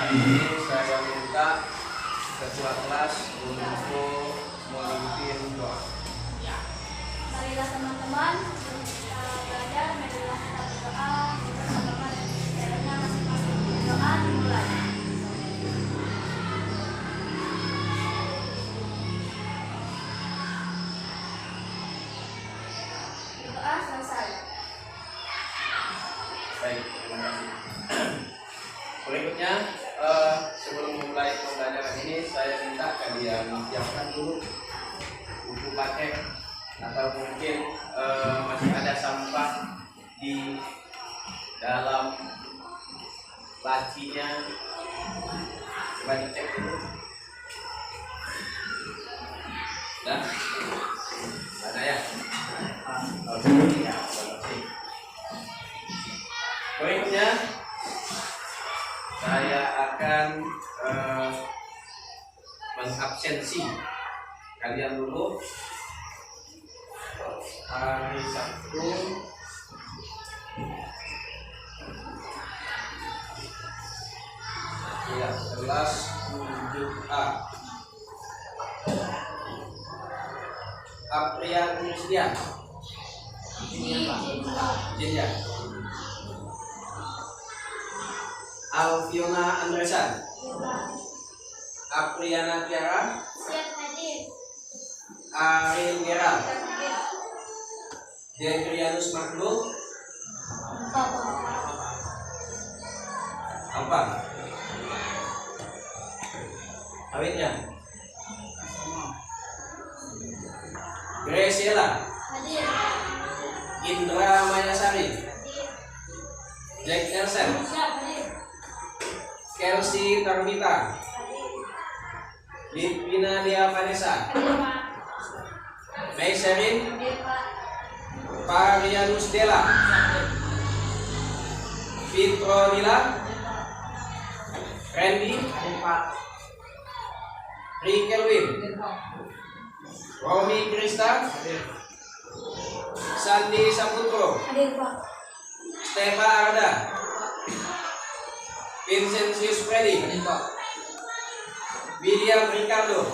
ini saya minta ketua kelas untuk memimpin doa. Marilah teman-teman kita belajar, marilah kita berdoa bersama-sama dan caranya masing-masing. Doa dimulai. Doa selesai. Baik, terima kasih. Berikutnya, sebelum memulai pembelajaran ini, saya minta kalian siapkan dulu buku paket atau mungkin masih ada sampah di dalam lacinya. Coba dicek dulu. Nah, ada ya? Oke, ya, oke. Berikutnya saya akan mengabsensi kalian dulu hari Sabtu ya, kelas 7A Aprian Christian Jinja Alfiona Andresan, Apriana Tiara, Siap hadir. Arin Gerald, Dekrianus Makhluk, apa? Awitnya, Graciela, Hadir. Indra Mayasari, Jack Nelson, Siap hadir. Kelsey Tarmita, Litvina Dia Vanessa, Hadir Pak. May Sherin, Hadir Pak. Parianus Dela, Fitro Lila, Randy, Rikelwin, Romi Krista, Sandi Saputro, Hadir Pak. Stefa Arda, Vincentius Freddy, William Ricardo,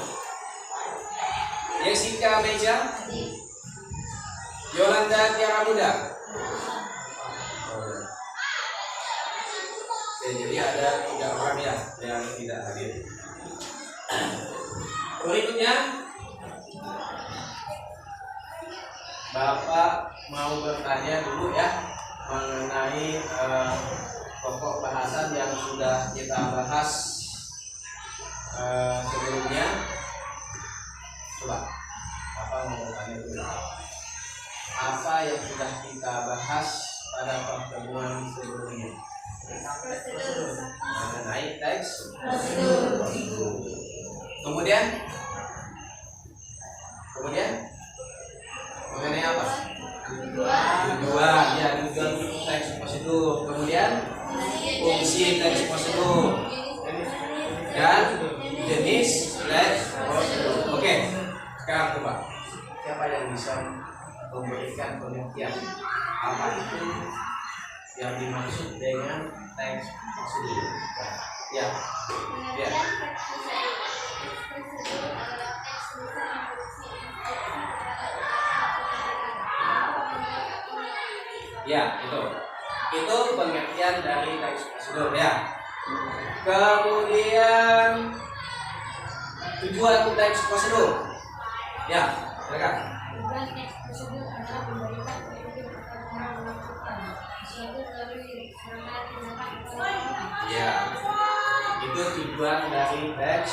Jessica Meja, Hadir. Yolanda Tiara Muda. Jadi ada 3 orang ya yang tidak hadir. Berikutnya, Bapak mau bertanya dulu ya mengenai pokok bahasan yang sudah kita bahas sebelumnya. Coba, Bapak mau bertanya dulu. Apa yang sudah kita bahas pada pertemuan sebelumnya? Mengenai teks prosedur. Kemudian mengenai apa? Tujuan, ya, tujuan teks prosedur. Kemudian fungsi teks prosedur dan jenis teks prosedur. Oke, sekarang coba siapa yang bisa memberikan pengertian apa itu yang dimaksud dengan teks prosedur? Ya. Ya. Ya, itu pengertian dari teks prosedur ya. Kemudian tujuan teks prosedur. Ya, silakan. Tujuan teks prosedur adalah memberikan petunjuk bagaimana melakukan suatu melalui serangkaian tindakan. Ya, itu tujuan dari teks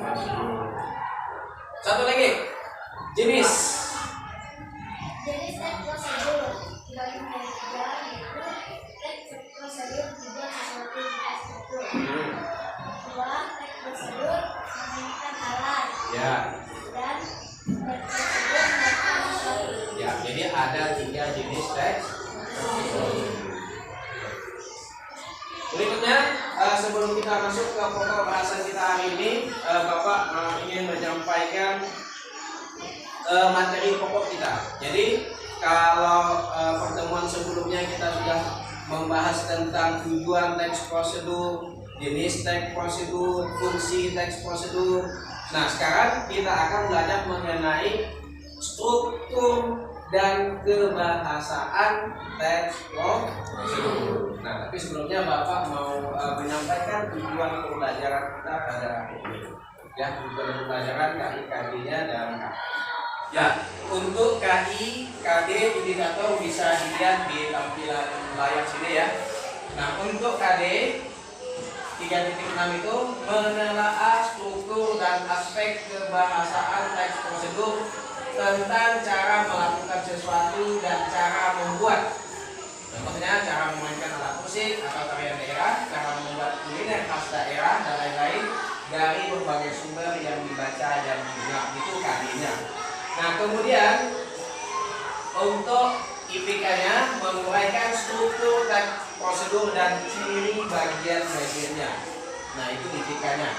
prosedur. Satu lagi, jenis. Jenis teks prosedur dibagi menjadi 3, yaitu teks prosedur tujuan sesuatu struktur. 2, teks prosedur menginginkan alat. Ya. Dan teks prosedur melakukan sesuatu. Ya, jadi ada 3 jenis teks prosedur. Berikutnya, sebelum kita masuk ke pokok bahasan kita hari ini, Bapak ingin menyampaikan materi pokok kita. Jadi, kalau pertemuan sebelumnya kita sudah membahas tentang tujuan teks prosedur, jenis teks prosedur, fungsi teks prosedur. Nah, sekarang kita akan belajar mengenai struktur dan kebahasaan teks prosedur. Nah, tapi sebelumnya Bapak mau menyampaikan tujuan pembelajaran kita pada hari ini. Ya, tujuan pembelajaran KI-KD-nya dan KD. Ya, untuk KI, KD indikator bisa dilihat di tampilan layar sini ya. Nah, untuk KD 3.6 itu menelaah struktur dan aspek kebahasaan teks prosedur tentang cara melakukan sesuatu dan cara membuat. Contohnya cara memainkan alat musik atau tarian daerah, cara membuat kuliner khas daerah dan lain-lain dari berbagai sumber yang dibaca dan diingat. Itu KD-nya. Nah, kemudian untuk IPK-nya menguraikan struktur teks prosedur dan ciri bagian-bagiannya. Nah, itu IPK-nya.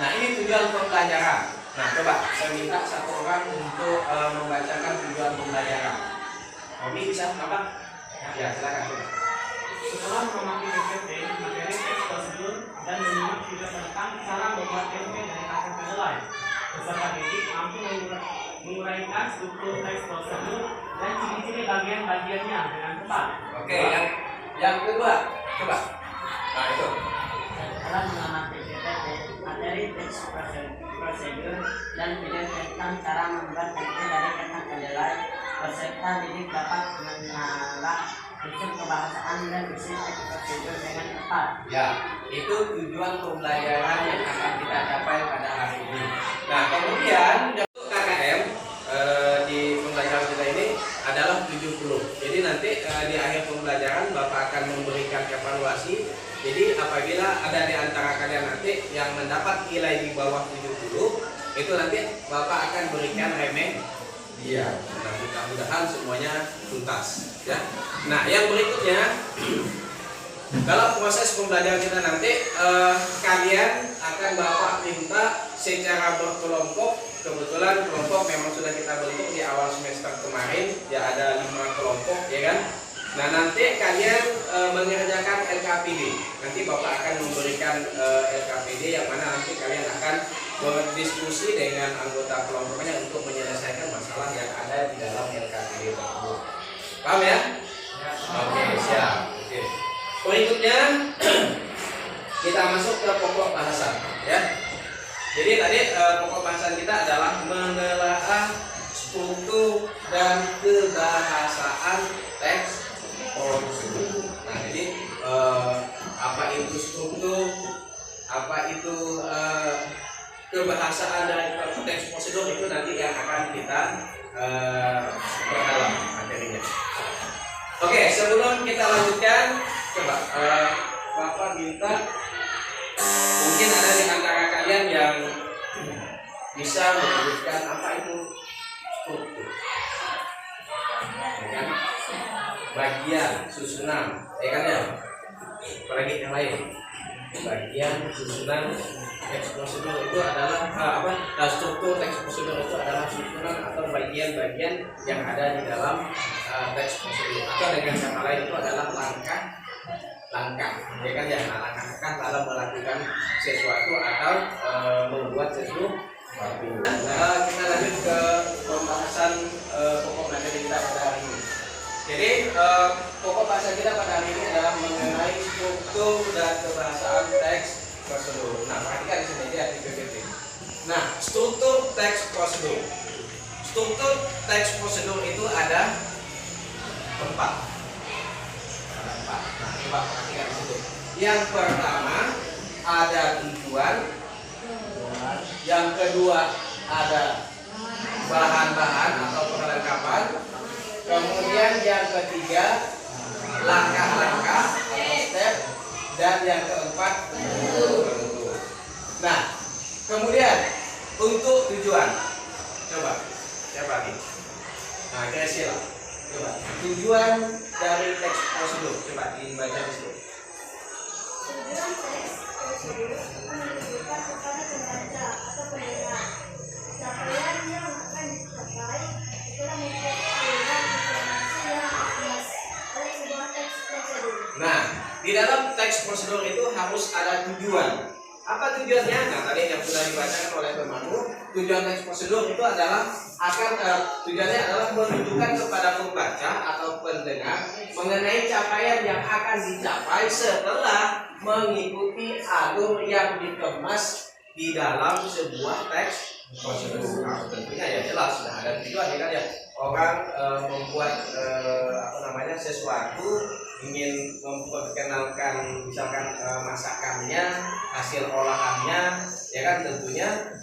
Nah, ini tujuan pembelajaran. Nah, coba saya minta satu orang untuk membacakan tujuan pembelajaran. Omi bisa apa? Ya, silakan. Setelah memahami PPT, materi teks prosedur dan menyimak video tentang cara membuat tempe dari akar kedelai. Peserta didik mampu menguraikan struktur teks prosedur dan ciri-ciri bagian-bagiannya dengan tepat. Oke, yang kedua, coba. Nah, itu. Setelah mengamati PPT, materi teks prosedur dan video tentang cara membuat tempe dari kacang kedelai, peserta didik dapat menelaah unsur kebahasaan dan isi teks prosedur dengan tepat. Ya, itu tujuan pembelajaran yang akan kita capai pada hari ini. Nah, kemudian untuk KKM di pembelajaran kita ini adalah 70. Jadi nanti di akhir pembelajaran Bapak akan memberikan evaluasi. Jadi apabila ada di antara kalian nanti yang mendapat nilai di bawah 70, itu nanti Bapak akan berikan remeh. Iya. Nah, mudah-mudahan semuanya tuntas, ya. Nah, yang berikutnya dalam proses pembelajaran kita nanti kalian akan Bapak minta secara berkelompok. Kebetulan kelompok memang sudah kita bentuk di awal semester kemarin, ya ada 5 kelompok, ya kan. Nah, nanti kalian mengerjakan LKPD. Nanti Bapak akan memberikan LKPD yang mana nanti kalian akan berdiskusi dengan anggota kelompoknya untuk menyelesaikan masalah yang ada di dalam LKPD tersebut. Paham ya? Oke, siap. Oke. Berikutnya kita masuk ke pokok bahasan, ya. Jadi tadi pokok bahasan kita adalah menelaah struktur dan kebahasaan teks prosedur. Nah, jadi apa itu struktur, apa itu kebahasaan dari teks prosedur, itu nanti yang akan kita perdalam materinya. Oke, sebelum kita lanjutkan, coba Bapak minta mungkin ada di antara kalian yang bisa menyebutkan apa itu struktur, ya kan? Bagian, susunan, ya kan ya? Apalagi yang lain, bagian, susunan teks prosedur itu adalah struktur teks prosedur itu adalah susunan atau bagian-bagian yang ada di dalam teks prosedur, atau dengan kata lain itu adalah langkah, ya kan ya? Nah, langkah dalam melakukan sesuatu atau membuat sesuatu. Nah, kita lanjut ke pembahasan pokok materi kita pada hari ini. Jadi pokok bahasa kita pada hari ini adalah mengenai struktur dan kebahasaan teks prosedur. Nah, perhatikan di sini ya di PPT. Nah, struktur teks prosedur. Struktur teks prosedur itu ada 4. Nah, coba perhatikan di situ. Yang pertama ada tujuan. Yang kedua ada bahan-bahan atau perlengkapan. Kemudian yang ketiga langkah-langkah atau step, dan yang keempat bentuk. Nah, kemudian untuk tujuan, coba siapa lagi? Nah, Gracia lah. Coba tujuan dari teks prosedur, coba dibaca di situ. Tujuan teks prosedur menunjukkan kepada pembaca atau pendengar capaian yang akan dicapai setelah membuat aliran informasi yang jelas oleh sebuah teks prosedur. Nah, di dalam teks teks prosedur itu harus ada tujuan. Apa tujuannya? Nah, tadi yang sudah dibacakan oleh Pemanu, tujuan teks prosedur itu adalah tujuannya adalah menunjukkan kepada pembaca atau pendengar mengenai capaian yang akan dicapai setelah mengikuti alur yang dikemas di dalam sebuah teks prosedur. Nah, tentunya ya jelas sudah ada tujuan kan ya. Orang membuat sesuatu, ingin memperkenalkan misalkan masakannya, hasil olahannya, ya kan tentunya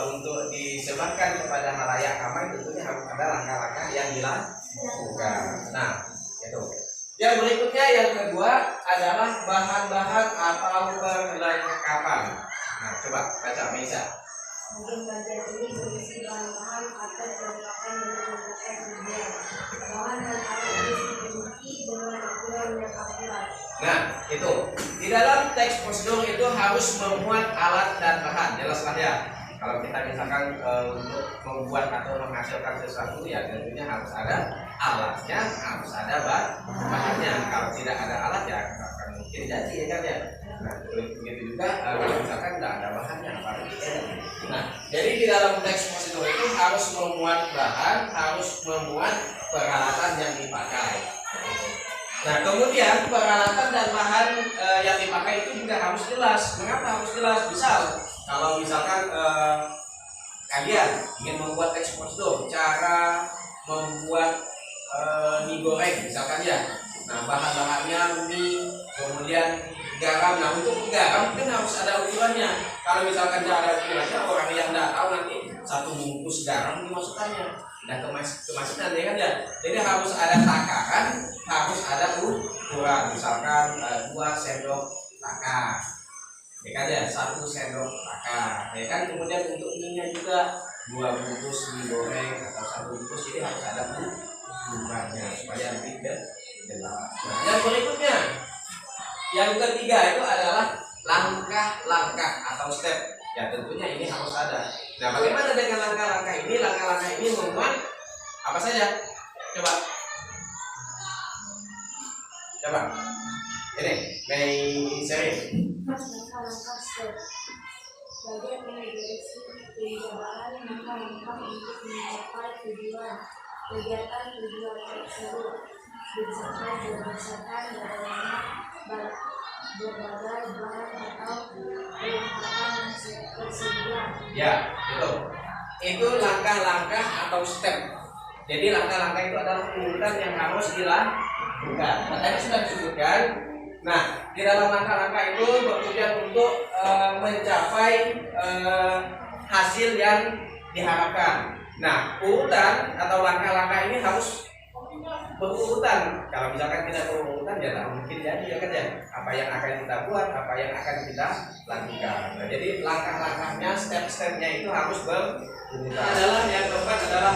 untuk disebarkan kepada halayak ramai tentunya harus ada langkah-langkah yang dilakukan. Nah, itu. Yang berikutnya yang kedua adalah bahan-bahan atau perlengkapan. Nah, coba baca Meisa. Mungkin bagian ini berisi bahan-bahan atau perlengkapan dengan menggunakan tujuan. Bahan dan alat ini dibentuk dengan aturan yang akurat. Nah, itu di dalam teks prosedur itu harus memuat alat dan bahan. Jelaslah ya. Kalau kita misalkan untuk membuat atau menghasilkan sesuatu, ya tentunya harus ada alatnya, harus ada bahannya. Kalau tidak ada alat ya nggak akan mungkin jadi ya kan ya. Nah, begitu juga kalau misalkan tidak ada bahannya, apalagi ya. Nah, jadi di dalam teks prosedur itu harus memuat bahan, harus memuat peralatan yang dipakai. Nah, kemudian peralatan dan bahan yang dipakai itu juga harus jelas. Mengapa harus jelas? Kalau misalkan kalian ingin membuat teks prosedur, cara membuat mie goreng misalkan ya. Nah, bahan-bahannya mie, kemudian garam. Nah, untuk garam kan harus ada ukurannya. Kalau misalkan tidak ada ukurannya, orang yang tidak tahu nanti satu bungkus garam dimasukkannya. Nah, kemasukan ya kan ya. Jadi harus ada takaran, harus ada ukuran. Misalkan 2 sendok makan, ya kan ya, 1 sendok makan, ya kan. Kemudian untuk mie-nya juga 2 bungkus mie goreng atau 1 bungkus, jadi harus ada ukurannya supaya lebih jelas. Nah, yang berikutnya, yang ketiga itu adalah langkah-langkah atau step. Ya tentunya ini harus ada. Nah, bagaimana dengan langkah-langkah ini? Langkah-langkah ini memuat apa saja? Coba. Ini, Mei Seri. Langkah-langkah step. Bagian yang berisi penjabaran langkah-langkah untuk mencapai tujuan. Kegiatan tujuan tersebut dicapai berdasarkan berbagai bahan atau perlengkapan yang tersedia. Ya, itu langkah-langkah atau step. Jadi langkah-langkah itu adalah urutan yang harus dilakukan. Tadi sudah disebutkan. Nah, di dalam langkah-langkah itu bertujuan untuk mencapai hasil yang diharapkan. Nah, urutan atau langkah-langkah ini harus berurutan. Kalau misalkan tidak berurutan ya tak mungkin jadi ya kan ya. Apa yang akan kita buat, apa yang akan kita lakukan. Nah, jadi langkah-langkahnya, step-stepnya itu harus berurutan. Adalah yang keempat adalah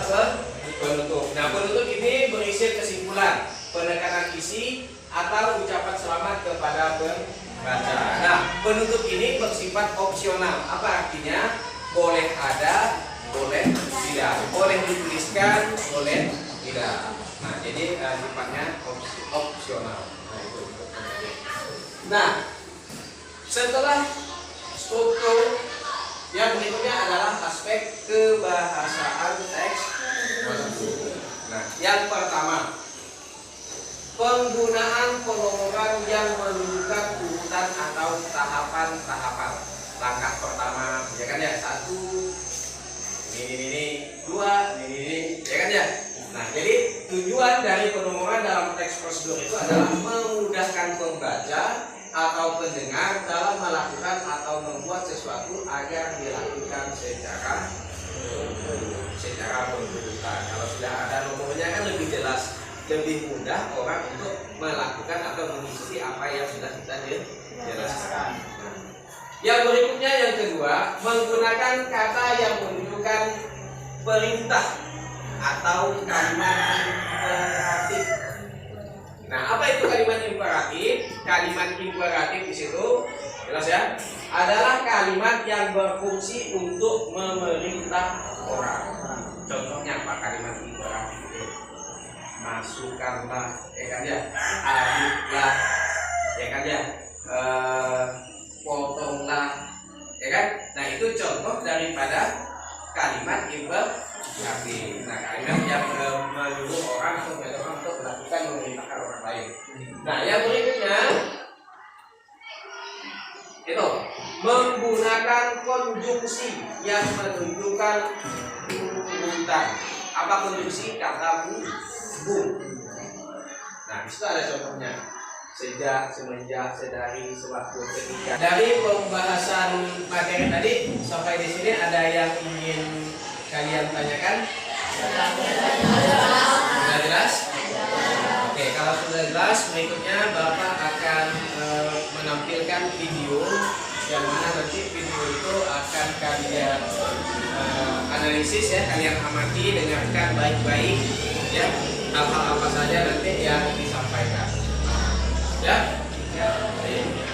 penutup. Nah, penutup ini berisi kesimpulan, penekanan isi atau ucapan selamat kepada pembaca. Nah, penutup ini bersifat opsional. Apa artinya? Boleh ada, boleh tidak, boleh dituliskan, boleh tidak. Nah, jadi sifatnya opsional. Nah, setelah struktur, yang berikutnya adalah aspek kebahasaan teks prosedur. Nah, yang pertama, penggunaan penomoran yang menunjukkan urutan atau tahapan-tahapan. Langkah pertama, ya kan ya, 1, ini, 2, ini, ya kan ya. Nah, jadi tujuan dari penomoran dalam teks prosedur itu adalah memudahkan pembaca atau pendengar dalam melakukan atau membuat sesuatu agar dilakukan secara berurutan. Kalau sudah ada nomornya kan lebih jelas, lebih mudah orang untuk melakukan atau mengikuti apa yang sudah kita jelaskan. Yang berikutnya, yang kedua, menggunakan kata yang menunjukkan perintah atau kalimat imperatif. Nah, apa itu kalimat imperatif? Kalimat imperatif di situ jelas ya, adalah kalimat yang berfungsi untuk memerintah orang. Contohnya apa kalimat imperatif itu? Masukkanlah, ya kan ya, adiklah, ya kan ya. potonglah, ya kan? Nah itu contoh daripada kalimat imperatif. Nah kalimat yang menyuruh orang atau mengajak orang untuk melakukan memerintahkan orang lain. Nah yang berikutnya itu menggunakan konjungsi yang menunjukkan urutan. Apa konjungsi? Kata bu. Nah disitu ada contohnya. Sejak, semenjak, sedari, sewaktu, ketika. Dari pembahasan materi tadi sampai di sini ada yang ingin kalian tanyakan? Sudah jelas? Oke, kalau sudah jelas, berikutnya Bapak akan menampilkan video yang mana nanti video itu akan kalian analisis ya, kalian amati, dengarkan baik-baik ya, hal-hal apa saja nanti yang disampaikan. Ya, baik.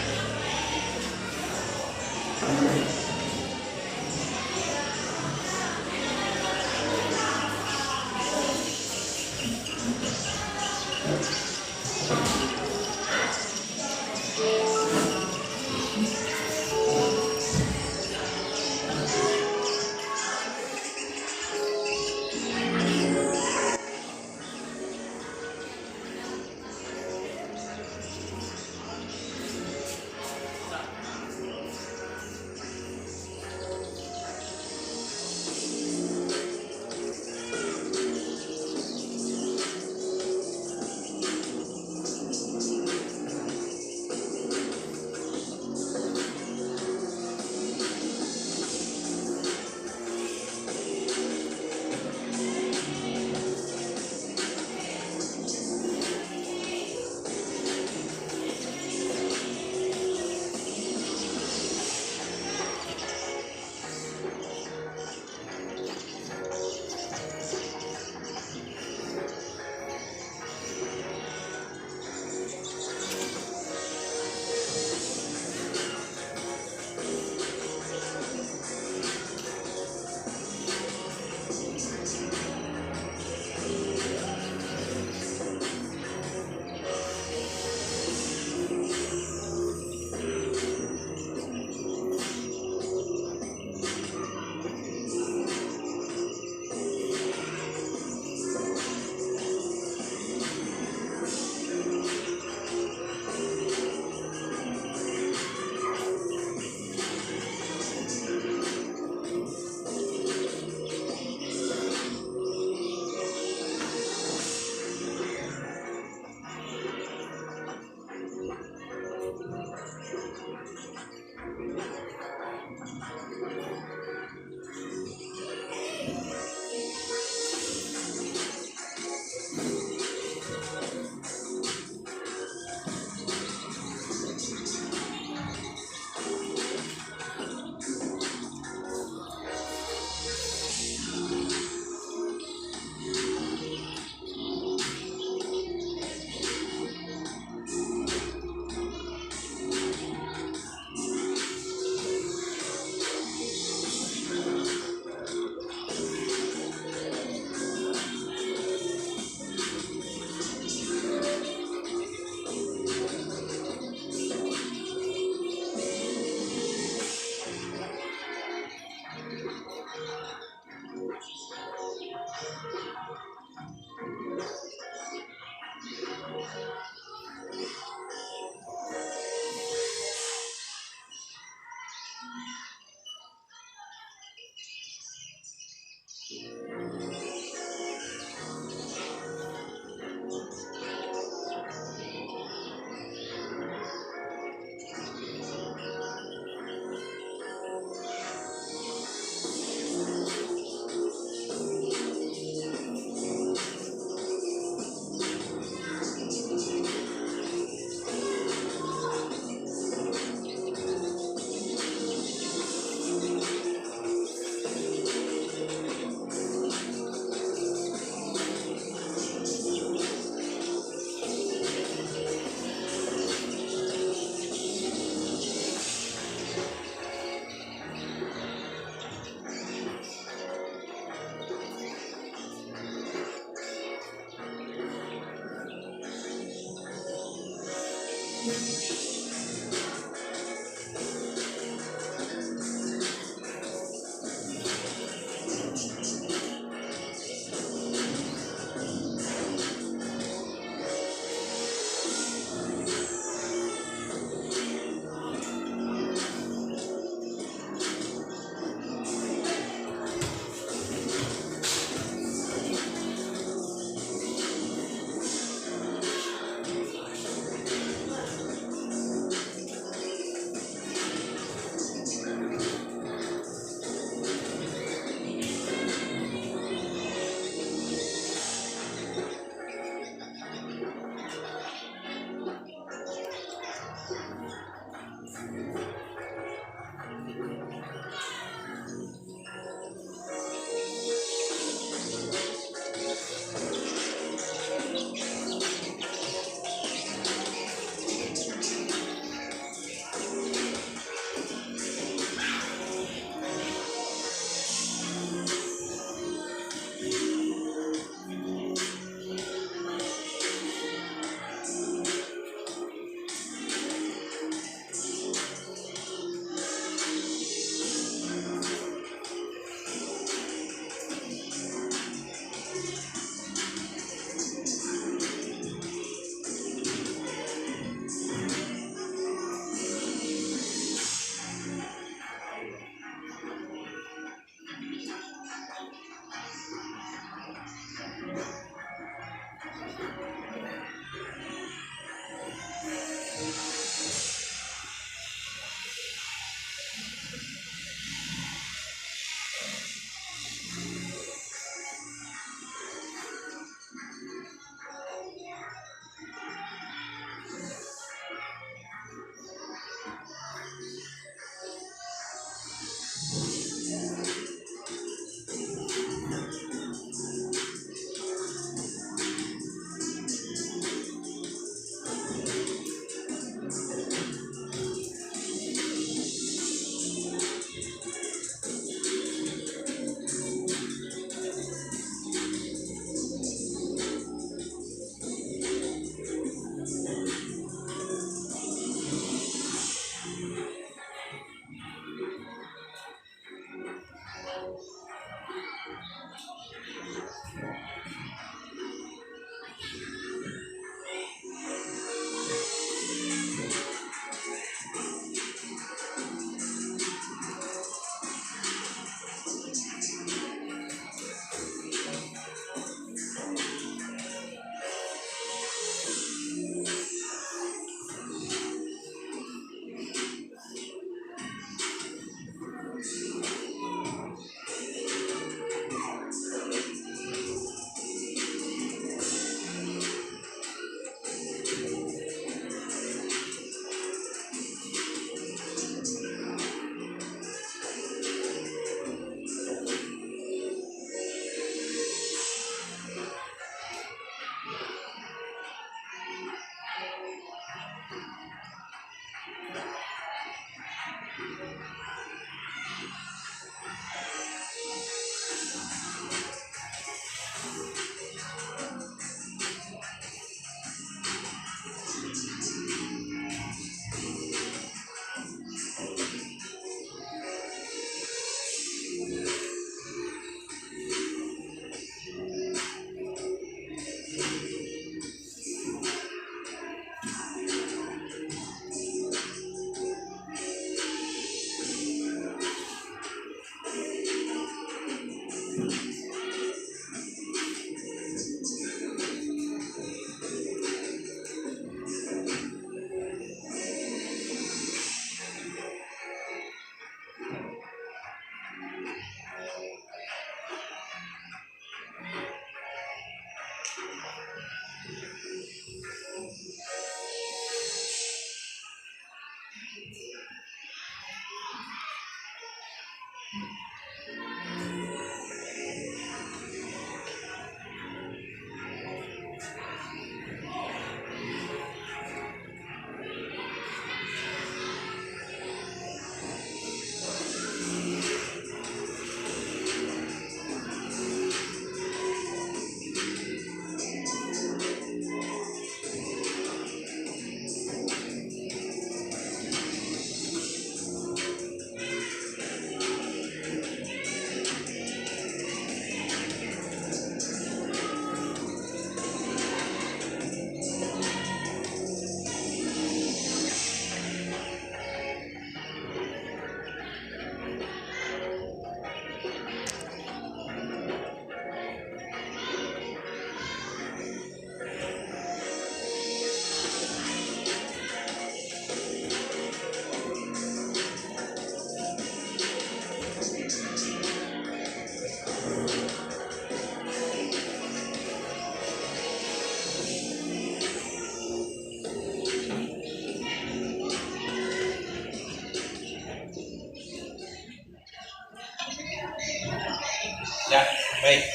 Ya, baik.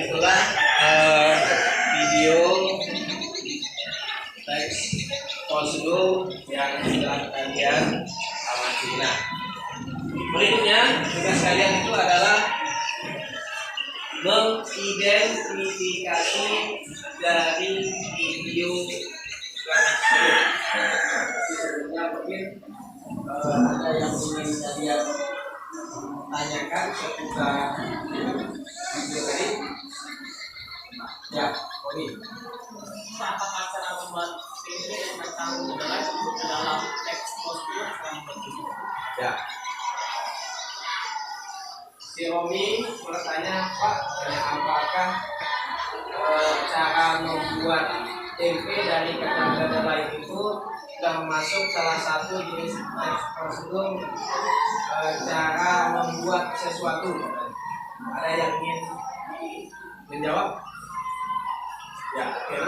Itulah video teks prosedur yang sudah kalian amati. Nah, berikutnya tugas kalian itu adalah mengidentifikasi dari video tersebut. Sebelumnya mungkin ada yang ingin kalian tanyakan seputar video tadi. Ya, Oli. Apakah cara membuat ini tentang kedelai masuk ke dalam teks prosedur yang berikut? Ya. Si Romi bertanya, Pak, apakah cara membuat tempe dari kacang kedelai itu termasuk salah satu jenis teks prosedur cara membuat sesuatu? Ada yang ingin menjawab? Ya, oke.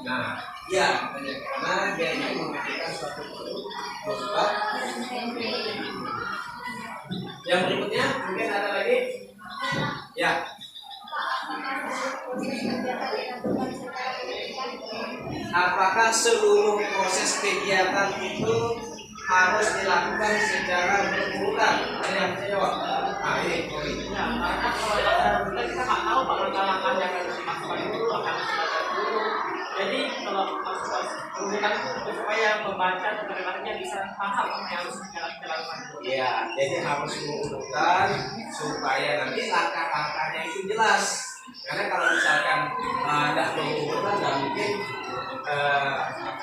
Nah, ya, karena dia ingin menghasilkan suatu produk berupa. Yang berikutnya mungkin ada lagi? Ya. Apakah seluruh proses kegiatan itu harus dilakukan secara berurutan? Ada yang bisa jawab? Nah, ini Kori. Ya, karena kalau dasar kita nggak tahu langkah-langkah yang harus dimasukkan itu akan belajar dulu. Jadi kalau masuk urutan itu supaya pembaca atau pendengarnya bisa paham apa yang harus dilakukan. Ya, jadi harus berurutan supaya nanti langkah-langkahnya itu jelas. Karena kalau misalkan tidak berurutan, nggak mungkin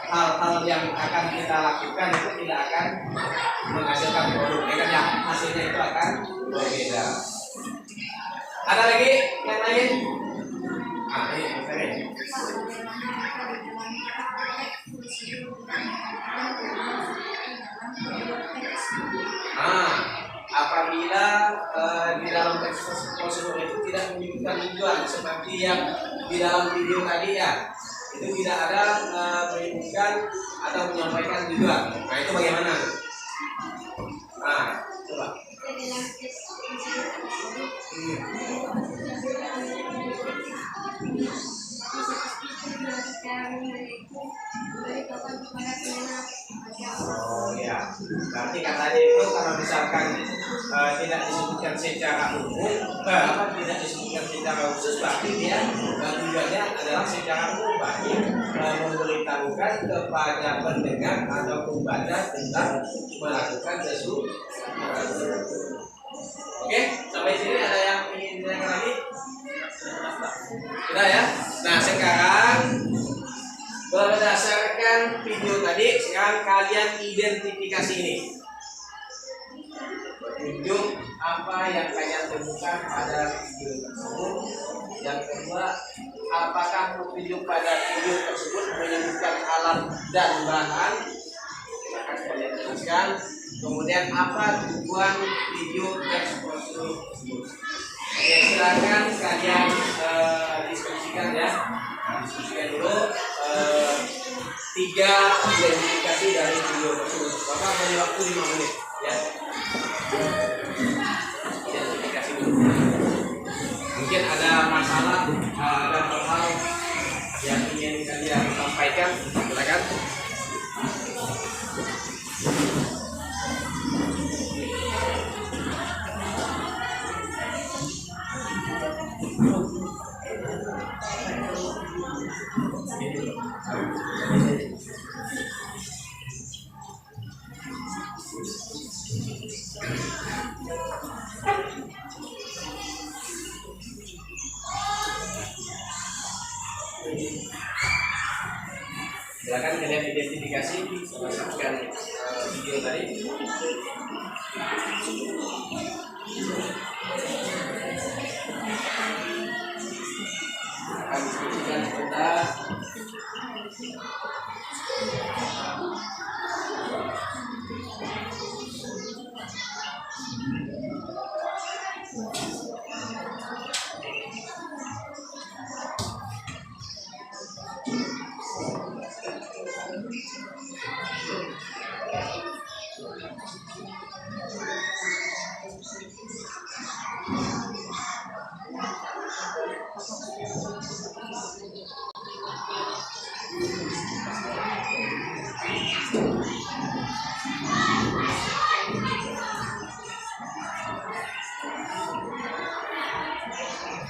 hal-hal yang akan kita lakukan itu tidak akan menghasilkan produk. Ya, hasilnya itu akan berbeda. Ada lagi yang lain? Ini apabila di dalam teks prosedur itu tidak menyebutkan tujuan seperti yang di dalam video tadi ya, itu tidak ada menyebutkan atau menyampaikan tujuan. Nah, itu bagaimana? Nah, coba. Oh ya, berarti katanya itu kalau misalkan tidak disebutkan secara umum, tidak disebutkan secara khusus, berarti dia tujuannya adalah secara umum, berarti memberitahukan kepada pendengar atau pembaca tentang melakukan sesuatu. Oke, sampai sini ada yang ingin ditanyakan lagi? Sudah ya. Nah, sekarang berdasarkan video tadi, sekarang kalian identifikasi ini. Tunjuk apa yang kalian temukan pada video tersebut. Yang kedua, apakah petunjuk pada video tersebut menyebutkan alat dan bahan? Silakan kalian jelaskan. Kemudian apa tujuan video teks prosedur tersebut? Oke, silakan kalian diskusikan ya. Diskusikan dulu. identifikasi dari video tersebut. Bapak beri waktu 5 menit ya. Identifikasi dulu. Mungkin ada masalah, ada hal-hal yang ingin kalian sampaikan, silakan. Silakan kalian identifikasi berdasarkan video tadi. Akan diskusikan sebentar.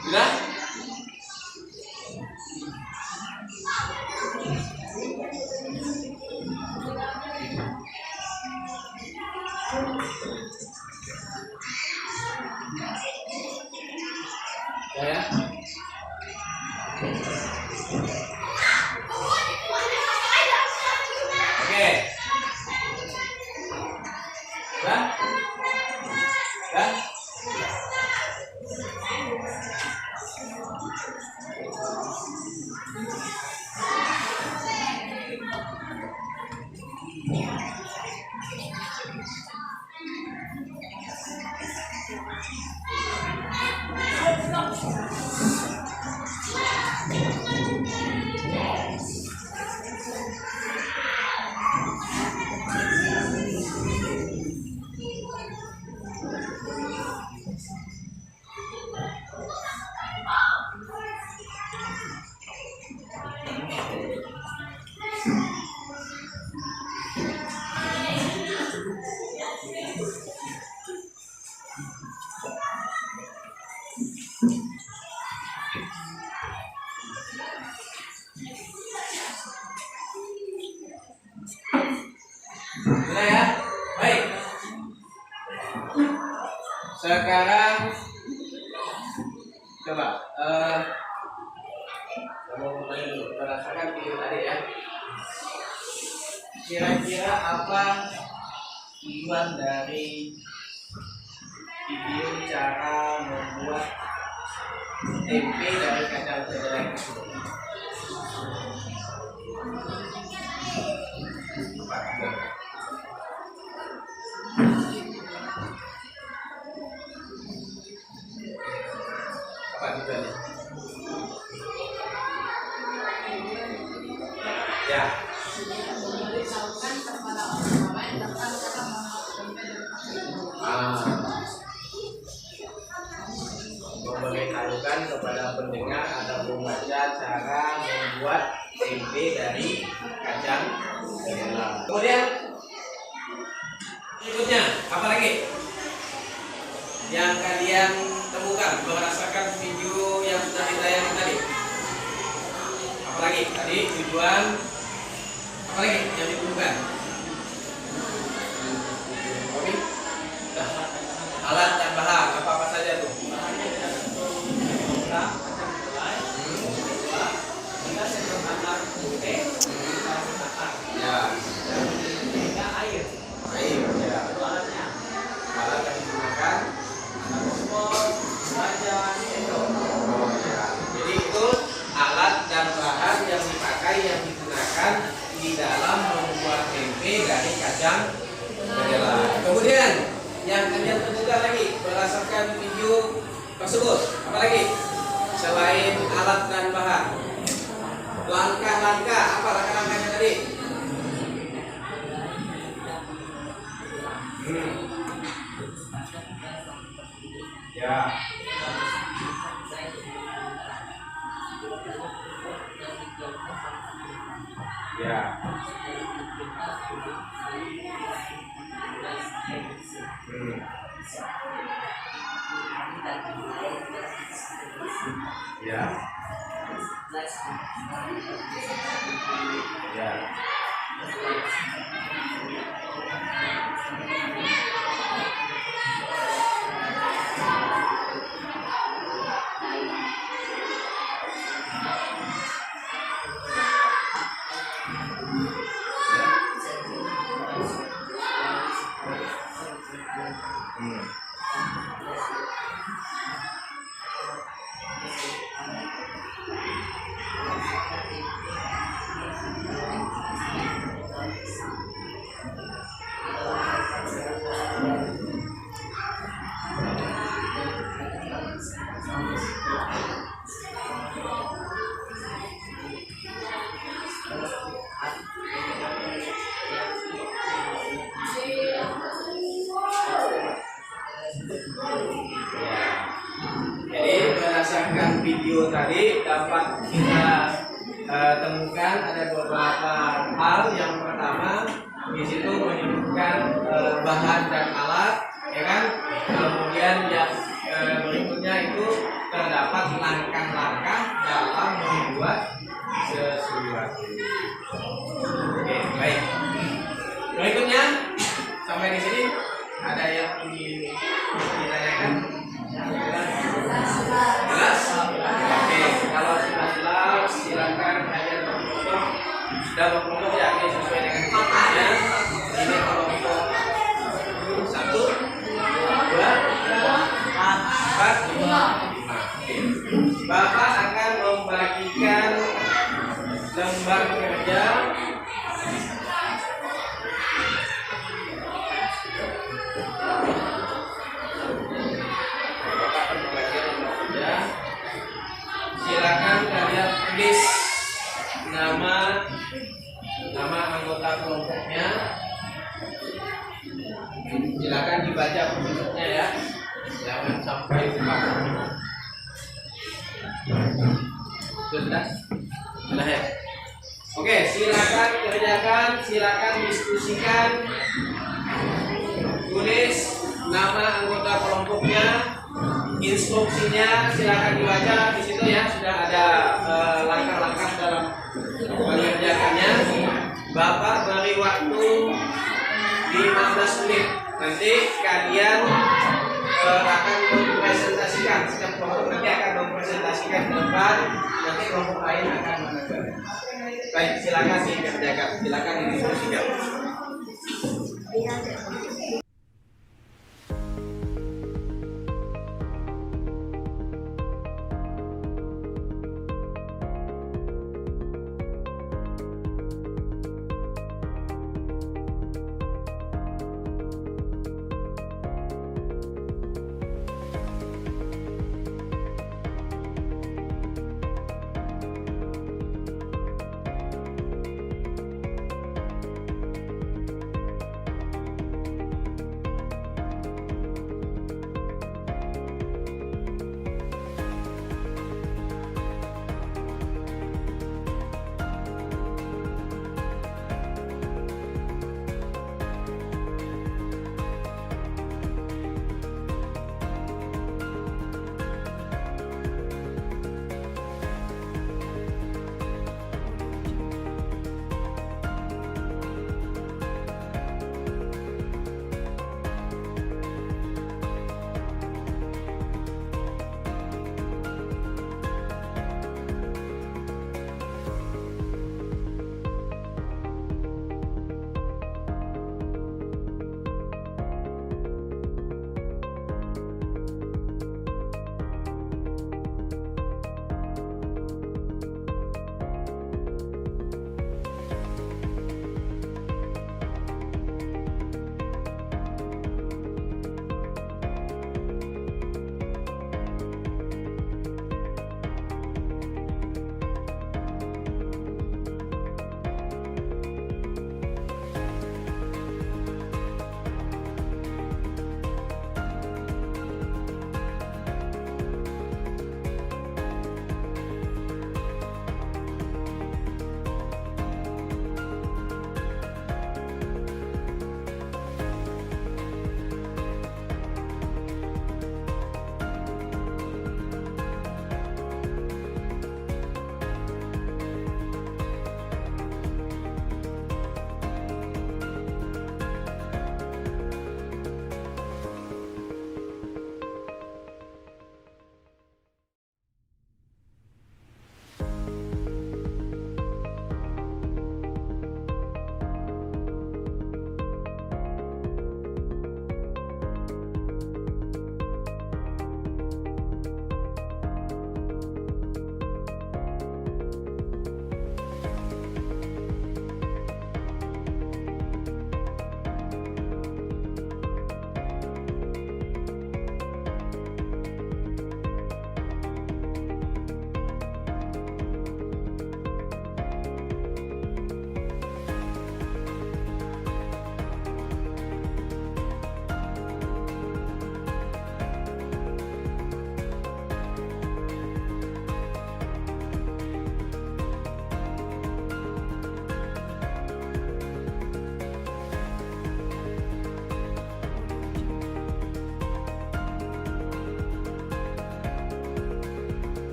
Sudah? Ya. Oke. Sudah? Sudah? Sudah ya? Baik. Sekarang coba berdasarkan video tadi ya. Kira-kira apa tujuan dari video cara membuat tempe dari kacang kedelai? Apa tujuannya? Ya. Memberitahukan kepada pendengar atau pembaca cara membuat tempe dari kacang kedelai. Kemudian berikutnya apa lagi yang kalian temukan berdasarkan video yang sudah ditayangkan tadi? Apalagi tadi tujuan, apalagi yang ditemukan? Oke, alat dan bahan apa saja tuh? Ya, air ya. Alat yang digunakan jadi itu alat dan bahan yang dipakai yang digunakan di dalam membuat tempe dari kacang kedelai. Kemudian yang kalian temukan lagi berdasarkan video tersebut apa lagi selain alat dan bahan? Langkah-langkah apa langkah-langkahnya tadi? Ya. Ya. Ya. Ya. Jadi berdasarkan video tadi dapat kita temukan ada beberapa hal. Yang pertama di situ menyebutkan bahan dan alat, ya kan? Kemudian yang berikutnya itu terdapat langkah-langkah dalam membuat sesuatu. Oke, baik. Berikutnya sampai di sini ada yang ingin ditanyakan? Jelas? Oke, kalau sudah jelas silakan kalian berfoto. Sudah berfoto ya, ini sesuai dengan fotonya. Ini kelompok 1, 2, 4, 5. Bapak akan membagikan lembar kerja silakan kalian tulis nama anggota kelompoknya. Silakan dibaca bentuknya ya, jangan sampai lupa. Sudah ya. Oke, silakan kerjakan, silakan diskusikan, tulis nama anggota kelompoknya. Instruksinya silakan dibaca di situ ya, sudah ada langkah-langkah dalam mengerjakannya. Bapak beri waktu 15 menit. Nanti kalian akan mempresentasikan, setiap kelompok nanti akan mempresentasikan ke depan, nanti kelompok lain akan mendengar. Baik, silakan dikerjakan, silakan didiskusikan.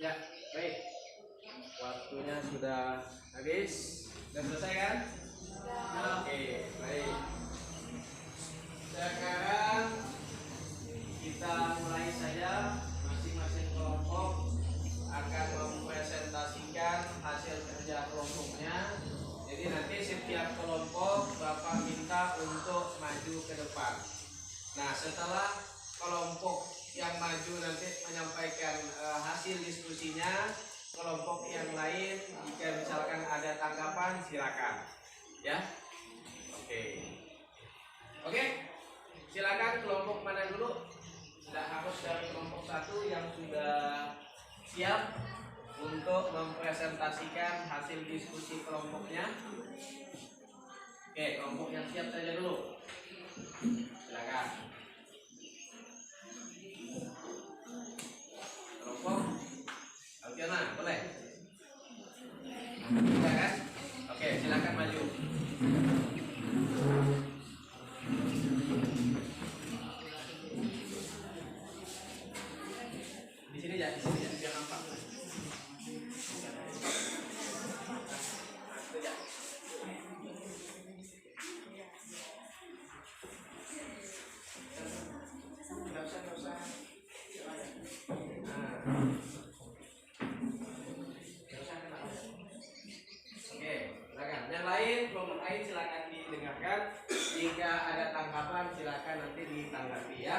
Ya, baik. Waktunya sudah habis. Sudah selesai kan? Oke, baik. Sekarang kita mulai saja. Masing-masing kelompok akan mempresentasikan hasil kerja kelompoknya. Jadi nanti setiap kelompok Bapak minta untuk maju ke depan. Nah, setelah kelompok yang maju nanti menyampaikan hasil diskusinya, kelompok yang lain jika misalkan ada tanggapan silakan. Ya. Oke, silakan kelompok mana dulu? Sudah harus dari kelompok 1 yang sudah siap untuk mempresentasikan hasil diskusi kelompoknya. Oke, kelompok yang siap saja dulu. Silakan. Kelompok Alfiana, boleh? Bisa kan? Oke, silakan maju. Di sini ya, biar nampak. Itu ya. Nggak usah. Oke, silakan. Yang lain, kelompok lain silakan didengarkan. Jika ada tanggapan silakan nanti ditanggapi ya.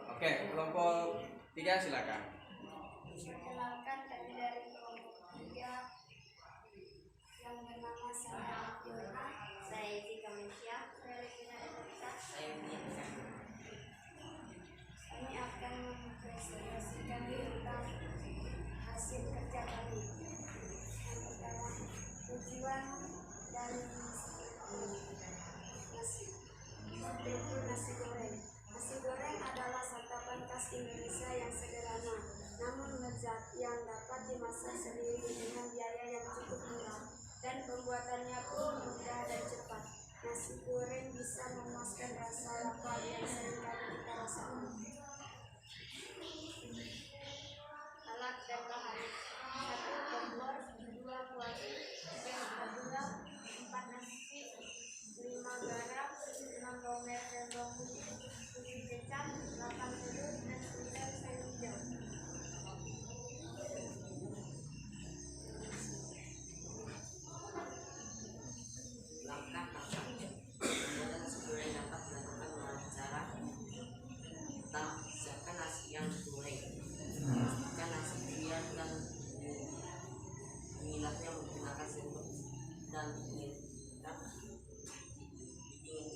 Oke, kelompok 3 silakan. Perkenalkan kami dari kelompok 3 yang bernama saya Fiona, saya Zika Mesia, saya Regina Edita. Kami akan mempresentasikan tentang hasil kerja kami. Yang pertama, tujuan dan nasi goreng. Nasi goreng adalah santapan khas Indonesia yang sederhana, namun lezat, yang dapat dimasak sendiri dengan biaya yang cukup murah, dan pembuatannya pun mudah dan cepat. Nasi goreng bisa memuaskan rasa lapar yang seringkali kita rasakan. Alat dan bahan: 1 kompor, 2 kuali, 3 gula, 4 nasi, 5 garam, 6 bawang merah dan bawang putih, 7 kecap, 8 telur, dan 9 sayur hijau. Langkah-langkah pembuatan nasi goreng dapat dilakukan melalui cara: pertama, siapkan nasi yang digoreng. Pastikan nasi dibiarkan menyilatnya menggunakan sendok dan dinginkan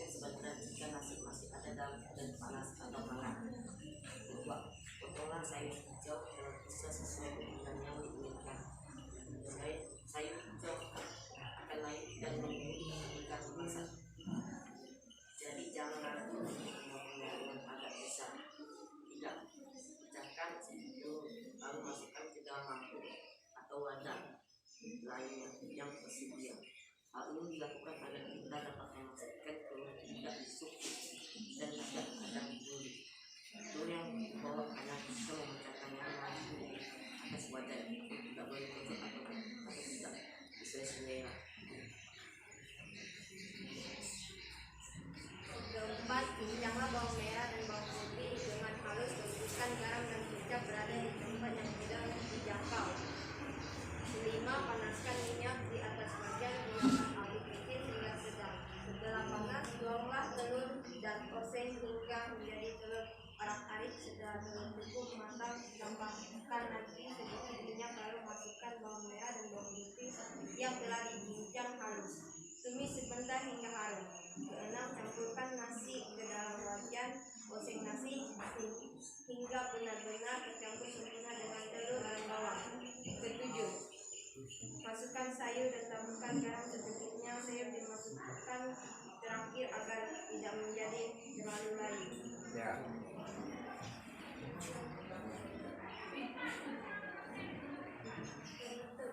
sebentar jika nasi masih ada dalam keadaan panas atau hangat. Kedua, potonglah sayur hijau dengan pisau sesuai ukuran yang diinginkan. Sayur hijau akan naik dan menggulung ketika dimasak. Jadi jangan memotongnya dengan agak besar. Tidak, pecahkan sebelum lalu masukkan ke dalam mangkuk atau wadah lainnya yang tersedia. Hal ini dilakukan agar kita dapat memastikan telur tidak busuk dan tidak ada duri. Telur yang dibawa hanya bisa memecahkannya lagi di atas wadah, tidak boleh kocok atau tidak sesuai selera. Keempat, cincanglah bawang merah dan bawang putih dengan halus, pastikan garam dan kecap berada di tempat yang tidak dijangkau. 5. Panaskan minyak di atas wajan gunakan api kecil hingga sedang. Setelah panas, tuanglah telur dan oseng hingga menjadi telur arak-arik. Setelah telur cukup matang, tambahkan nanti sedikit minyak, lalu masukkan bawang merah dan bawang putih yang telah dicincang halus. Tumis sebentar hingga harum. 6. Campurkan nasi ke dalam wajan, oseng nasi hingga benar-benar tercampur sempurna dengan telur dan bawang. 7. Masukkan sayur dan tambahkan garam secukupnya. Sayur dimasukkan terakhir agar tidak menjadi terlalu layu. Ya.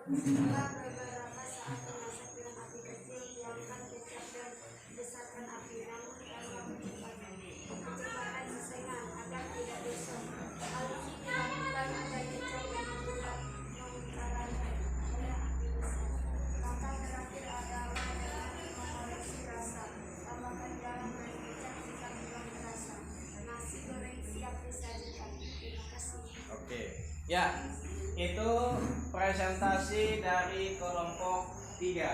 Setelah beberapa saat memasak dengan api kecil, tuangkan kecap dan besarkan api, namun tanpa kecepatan sesengan agar tidak gosong. Hal ini dilakukan agar kecap dan gula Ya, itu presentasi dari kelompok 3.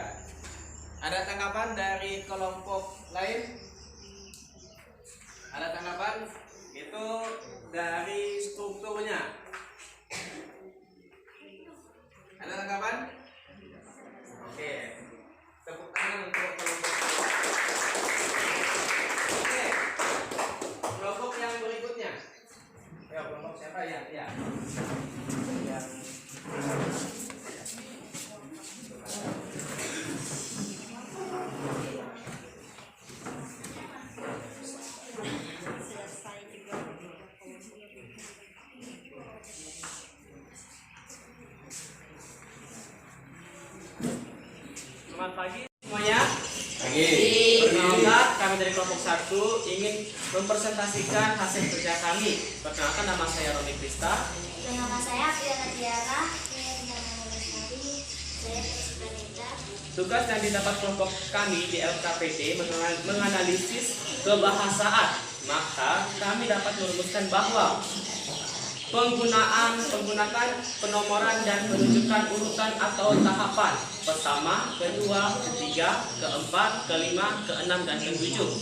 Ada tanggapan dari kelompok lain? Ada tanggapan? Itu dari strukturnya. Ada tanggapan? Oke. Tepuk tangan untuk kelompok. Oke. Kelompok yang berikutnya. Ya, kelompok siapa ya? Ya. Yang Selesai juga. Selamat pagi semuanya. lagi. Perkenalkan, kami dari kelompok 1 ingin mempresentasikan hasil kerja kami. Perkenalkan, nama saya Roni Krista. Nama saya Fiona Tiara. Saya nama Lestari. Saya Presiden. Tugas yang didapat kelompok kami di LKPD menganalisis kebahasaan. Maka kami dapat merumuskan bahwa menggunakan penomoran dan menunjukkan urutan atau tahapan pertama, kedua, ketiga, keempat, kelima, keenam, dan ketujuh.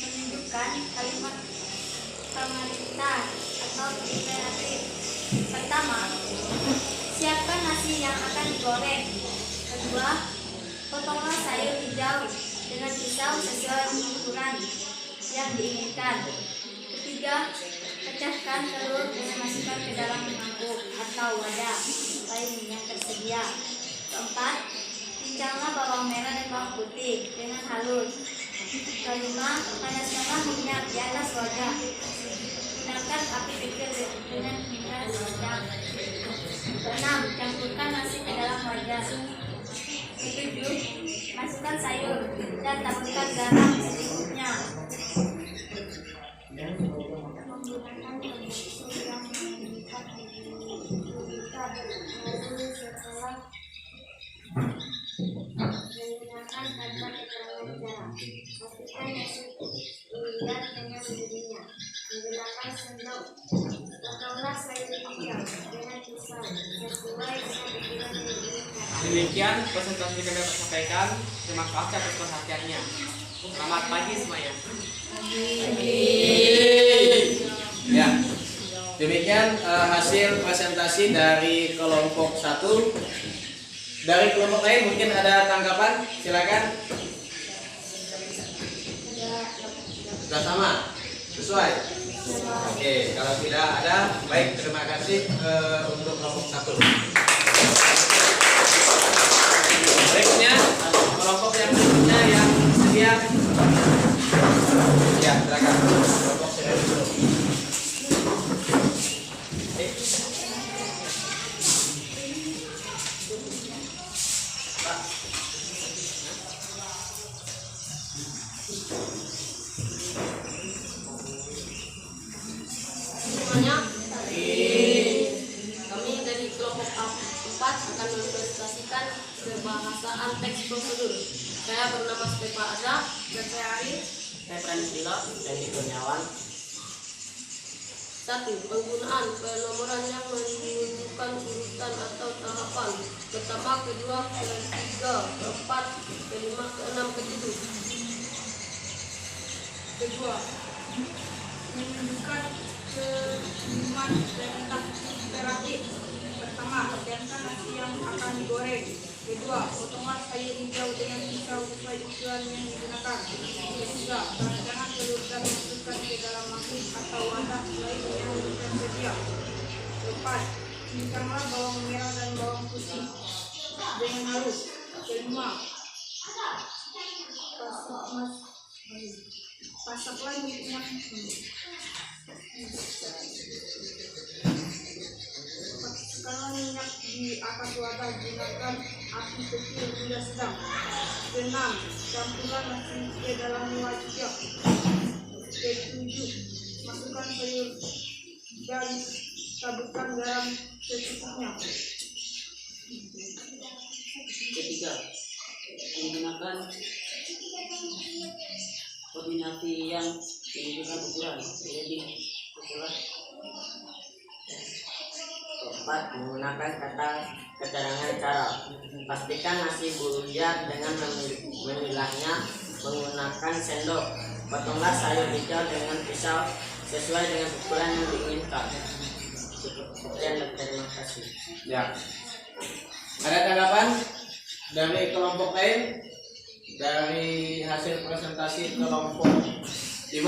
Menunjukkan kalimat pemerintah atau imperatif. Pertama, siapkan nasi yang akan digoreng. Kedua, potonglah sayur hijau dengan pisau sesuai ukuran yang diinginkan. Ketiga, pecahkan telur dan masukkan ke dalam mangkuk atau wadah lain yang tersedia. Keempat, cincanglah bawang merah dan bawang putih dengan halus. Kelima, panaskanlah minyak di atas wadah. Gunakan api kecil dengan minyak sedang. Keenam, campurkan nasi ke dalam wadah. Ketujuh, masukkan sayur dan tambahkan garam secukupnya. Menggunakan pembungkus yang mengikat lalu setelah menggunakan tanpa terlalu garam. Pastikan nasi lihat dengan sendirinya. Menggunakan sendok. Potonglah sayur hijau dengan pisau sesuai dengan ukuran yang diinginkan. Demikian presentasi kami sampaikan. Terima kasih atas perhatiannya. Selamat pagi semuanya. Ya. Demikian hasil presentasi dari kelompok 1. Dari kelompok lain mungkin ada tanggapan? Silakan. Sudah sama? Sesuai? Oke, kalau tidak ada, baik, terima kasih untuk kelompok 1. Berikutnya, kelompok yang berikutnya yang sedia. Ya, silakan. Kelompok sedia dulu. Semuanya, kami dari kelompok 4 akan mempresentasikan kebahasaan teks prosedur. Saya bernama Stepa Azza dan saya Arif. Saya Pranisila dan Kurniawan. 1. Penggunaan penomoran yang menunjukkan urutan atau tahapan pertama, kedua, ketiga, keempat, kelima, keenam, ketujuh. Kedua, menunjukkan kalimat perintah imperatif. Pertama, pecahkan nasi yang akan digoreng. Kedua, potonglah sayur hijau dengan pisau sesuai ukuran yang digunakan. Ketiga, panaskan telur dan masukkan ke dalam mangkuk atau wadah lain yang tersedia. Keempat, cincanglah bawang merah dan bawang putih dengan halus. Kelima, pasaklah minyak. Kalau minyak di atas wadah, gunakan api kecil hingga sedang. Keenam, campurkan nasi ke dalam wadah. Ketujuh, masukkan sayur dan taburkan garam secukupnya. Ketiga, menggunakan koordinasi yang menunjukkan ukuran. Jadi setelah keempat, menggunakan kata keterangan cara. Pastikan nasi buyar dengan memilahnya menggunakan sendok. Potonglah sayur hijau dengan pisau sesuai dengan ukuran yang diinginkan. Sekian, terima kasih. Ya. Ada tanggapan dari kelompok lain dari hasil presentasi kelompok 5?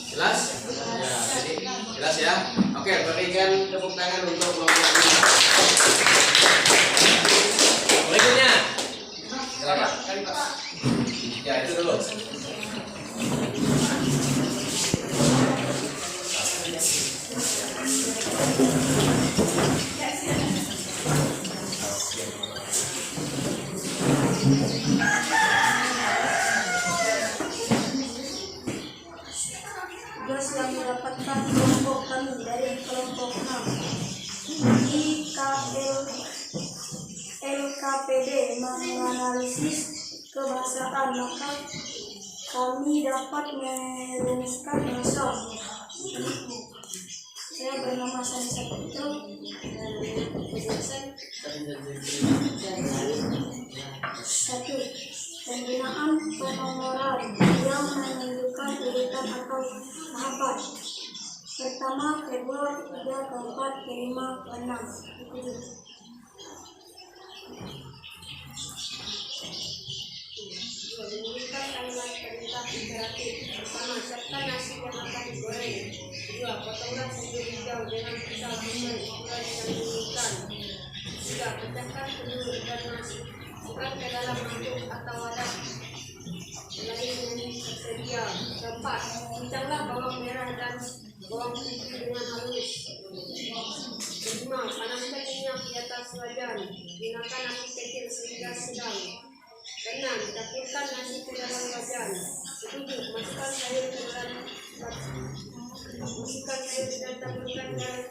Jelas? Ya, jadi jelas ya. Oke, berikan tepuk tangan untuk kelompok 5. Berikutnya. Silakan. Ya, itu dulu. Tugas yang mendapatkan kelompok kami dari kelompok 6 LKPD menganalisis kebahasaan, maka kami dapat merumuskan bahasa. Saya bernama Sani Saputro dari penjelasan. 1. Penggunaan penomoran yang menunjukkan urutan atau tahapan. Pertama, kedua, ketiga, keempat, kelima, keenam, ketujuh. Menyebutkan kalimat perintah imperatif. Pertama, siapkan nasi yang akan digoreng. Kedua, potonglah sayur hijau dengan pisau sesuai ukuran yang diinginkan. Tiga, pecahkan telur dan nasi. Masukkan ke dalam mangkuk atau wadah lain yang tersedia. Keempat, cincanglah bawang merah dan bawang putih dengan halus. Kelima, panaskan minyak di atas wajan. Gunakan api kecil sehingga sedang. Keenam, campurkan nasi ke dalam wajan. Ketujuh, masukkan sayur dan taburkan garam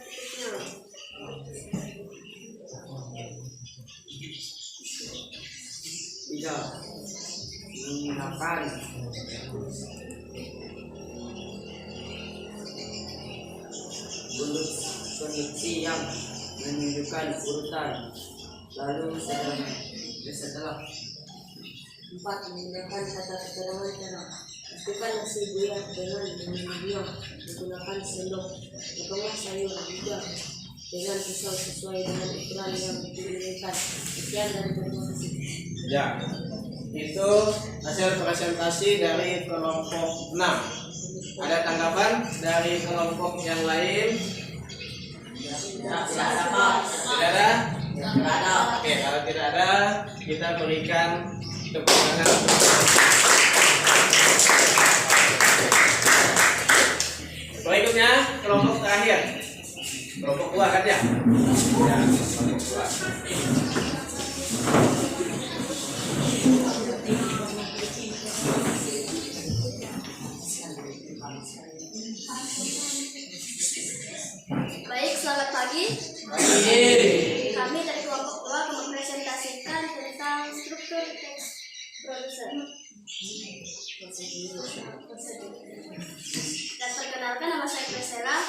secukupnya. Tiga, menggunakan kondisi yang menunjukkan urutan. Lalu setelah 4, menggunakan kata keterangan cara. Pastikan nasi buyar dengan memilih menggunakan sendok. Potonglah sayur hijau dengan pisau sesuai dengan ukuran yang diinginkan. Sekian dan terima kasih. Ya, itu hasil presentasi dari kelompok 6. Ada tanggapan dari kelompok yang lain? Tidak ada, Pak. Tidak ada? Tidak ada. Oke, kalau tidak ada, kita berikan tepuk tangan. Berikutnya kelompok terakhir. Kelompok 2 kan ya? Ya, kelompok 2. Baik, selamat pagi. Pagi. Kami dari kelompok 2 akan mempresentasikan tentang struktur teks produser. Dan perkenalkan, nama saya Priscilla.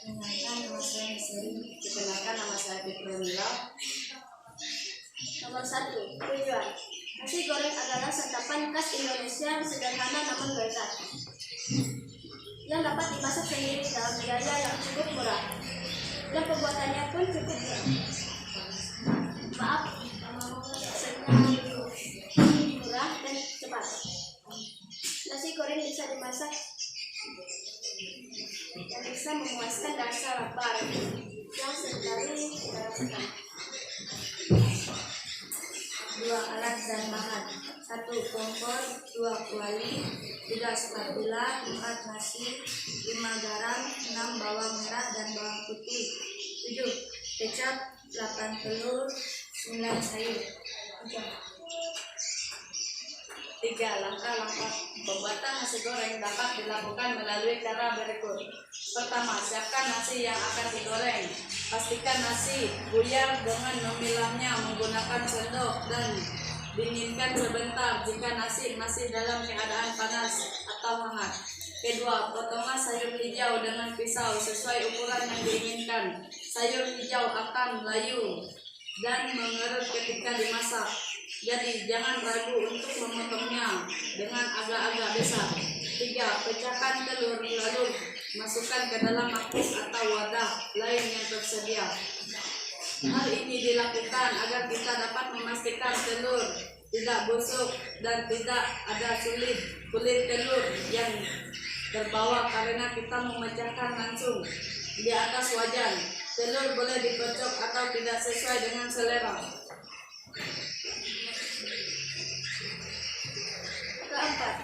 Perkenalkan, nama saya Miseri. Perkenalkan, nama saya Petronila. Nomor 1, tujuan. Nasi goreng adalah santapan khas Indonesia, sederhana namun lezat, yang dapat dimasak sendiri dalam biaya yang cukup murah, dan pembuatannya pun cukup murah. Maaf, murah dan cepat. Nasi goreng bisa dimasak dan bisa memuaskan rasa lapar yang seringkali kita rasakan. 2, alat dan bahan. 1, kompor. 2, kuali. 3, spatula. 4, nasi. 5, garam. 6, bawang merah dan bawang putih. 7, kecap. 8, telur. 9, sayur. 3, langkah-langkah pembuatan nasi goreng dapat dilakukan melalui cara berikut. Pertama, siapkan nasi yang akan digoreng. Pastikan nasi buyar dengan memilahnya menggunakan sendok dan dinginkan sebentar jika nasi masih dalam keadaan panas atau hangat. Kedua, potongan sayur hijau dengan pisau sesuai ukuran yang diinginkan. Sayur hijau akan layu dan mengerut ketika dimasak. Jadi jangan ragu untuk memotongnya dengan agak-agak besar. 3. Pecahkan telur lalu masukkan ke dalam mangkuk atau wadah lain yang tersedia. Hal ini dilakukan agar kita dapat memastikan telur tidak busuk dan tidak ada kulit telur yang terbawa karena kita memecahkan langsung di atas wajan. Telur boleh dikocok atau tidak sesuai dengan selera. Keempat,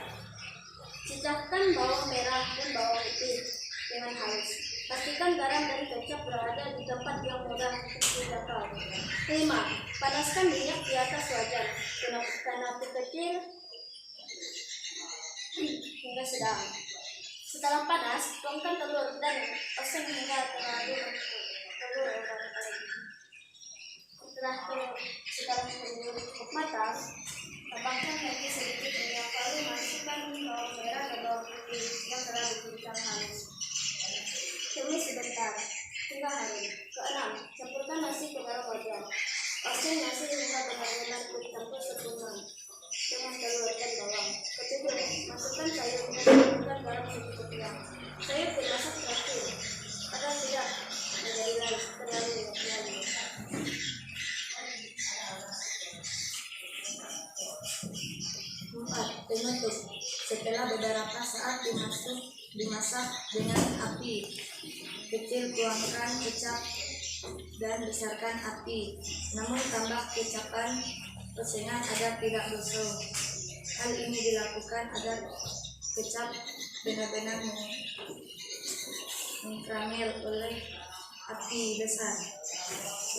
cicahkan bawang merah dan bawang putih dengan halus. Pastikan garam dan kecap berada di tempat yang mudah untuk dijangkau. 5. Panaskan minyak di atas wajan. Gunakan api kecil hingga sedang. Setelah panas, tuangkan telur dan oseng hingga telur kering. Setelah telur cukup matang, tambahkan lagi sedikit minyak lalu masukkan bawang merah dan bawang putih yang telah dikunyahkan halus. Tumis sebentar hingga harum. 6. Campurkan nasi ke dalam wajan. Oseng nasi hingga benar-benar bercampur sempurna dengan telur dan bawang. 7. Masukkan sayur dan campurkan garam secukupnya. Sayur dimasak terakhir agar tidak menjadi terlalu layu. 4. Penutup. Setelah beberapa saat dimasak dengan api kecil, tuangkan kecap dan besarkan api. Namun tambah kecapan osengan agar tidak busuk. Hal ini dilakukan agar kecap benar-benar mengkaramel oleh api besar.